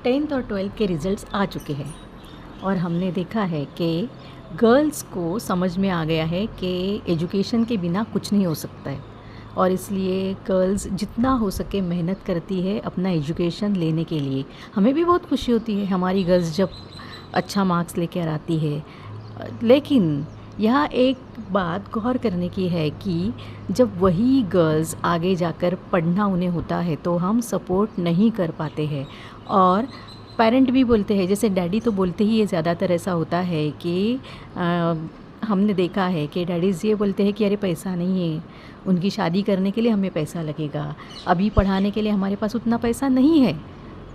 10th और 12th के results आ चुके हैं और हमने देखा है कि गर्ल्स को समझ में आ गया है कि एजुकेशन के बिना कुछ नहीं हो सकता है और इसलिए गर्ल्स जितना हो सके मेहनत करती है अपना एजुकेशन लेने के लिए। हमें भी बहुत खुशी होती है हमारी गर्ल्स जब अच्छा मार्क्स लेकर आती है। लेकिन यहाँ एक बात गौर करने की है कि जब वही गर्ल्स आगे जाकर पढ़ना उन्हें होता है तो हम सपोर्ट नहीं कर पाते हैं। और पेरेंट भी बोलते हैं, जैसे डैडी तो बोलते ही ये ज़्यादातर ऐसा होता है कि हमने देखा है कि डैडीज़ ये बोलते हैं कि अरे पैसा नहीं है, उनकी शादी करने के लिए हमें पैसा लगेगा, अभी पढ़ाने के लिए हमारे पास उतना पैसा नहीं है।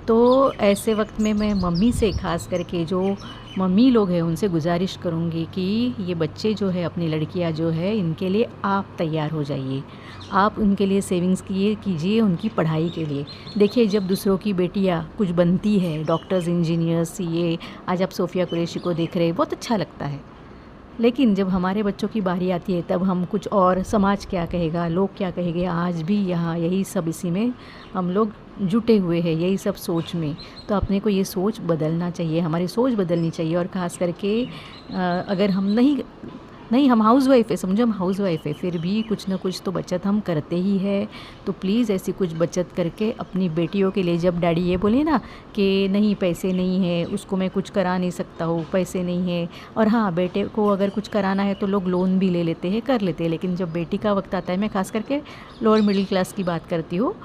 तो ऐसे वक्त में मैं मम्मी से, ख़ास करके जो मम्मी लोग हैं उनसे गुजारिश करूँगी कि ये बच्चे जो है, अपनी लड़कियाँ जो है, इनके लिए आप तैयार हो जाइए। आप उनके लिए सेविंग्स कीजिए उनकी पढ़ाई के लिए। देखिए जब दूसरों की बेटियाँ कुछ बनती है, डॉक्टर्स, इंजीनियर्स, सीए, आज आप सोफ़िया कुरैशी को देख रहे हैं, बहुत अच्छा लगता है। लेकिन जब हमारे बच्चों की बारी आती है तब हम कुछ और, समाज क्या कहेगा, लोग क्या कहेंगे, आज भी यहाँ यही सब, इसी में हम लोग जुटे हुए हैं, यही सब सोच में। तो अपने को ये सोच बदलना चाहिए, हमारी सोच बदलनी चाहिए। और ख़ास करके अगर हम नहीं हम हाउसवाइफ है, समझो हम हाउसवाइफ है, फिर भी कुछ ना कुछ तो बचत हम करते ही है। तो प्लीज़ ऐसी कुछ बचत करके अपनी बेटियों के लिए, जब डैडी ये बोले ना कि नहीं पैसे नहीं है, उसको मैं कुछ करा नहीं सकता हूँ, पैसे नहीं है। और हाँ, बेटे को अगर कुछ कराना है तो लोग लोन भी ले लेते हैं, कर लेते हैं। लेकिन जब बेटी का वक्त आता है, मैं ख़ास करके लोअर मिडिल क्लास की बात करती हूँ,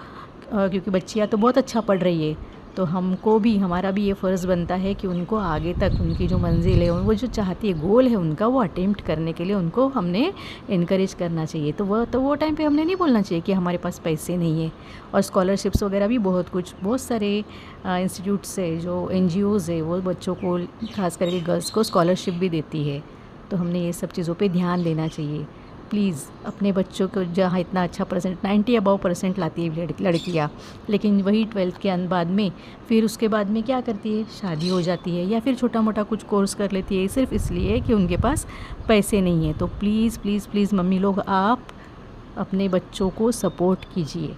क्योंकि बच्चियाँ तो बहुत अच्छा पढ़ रही है, तो हमको भी, हमारा भी ये फ़र्ज़ बनता है कि उनको आगे तक, उनकी जो मंजिल है, वो जो चाहती है, गोल है उनका, वो अटेम्प्ट करने के लिए उनको हमने इनकरेज करना चाहिए। तो वो टाइम पे हमने नहीं बोलना चाहिए कि हमारे पास पैसे नहीं है। और स्कॉलरशिप्स वगैरह भी बहुत सारे इंस्टीट्यूट्स है, जो NGOज़ है, वो बच्चों को, खास करके गर्ल्स को स्कॉलरशिप भी देती है। तो हमने ये सब चीज़ों पे ध्यान देना चाहिए। प्लीज़ अपने बच्चों को, जहाँ इतना अच्छा परसेंट 90 अबव परसेंट लाती है लड़कियाँ, लेकिन वही 12th के बाद में, फिर उसके बाद में क्या करती है, शादी हो जाती है या फिर छोटा मोटा कुछ कोर्स कर लेती है, सिर्फ इसलिए कि उनके पास पैसे नहीं है। तो प्लीज़ प्लीज़ प्लीज़ मम्मी लोग, आप अपने बच्चों को सपोर्ट कीजिए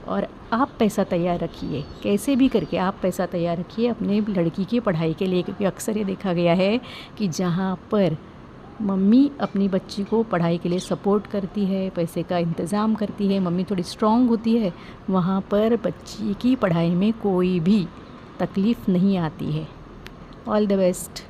और आप पैसा तैयार रखिए, कैसे भी करके आप पैसा तैयार रखिए अपने लड़की की पढ़ाई के लिए। क्योंकि अक्सर ये देखा गया है कि जहाँ पर मम्मी अपनी बच्ची को पढ़ाई के लिए सपोर्ट करती है, पैसे का इंतज़ाम करती है, मम्मी थोड़ी स्ट्रॉन्ग होती है, वहाँ पर बच्ची की पढ़ाई में कोई भी तकलीफ़ नहीं आती है। All the best.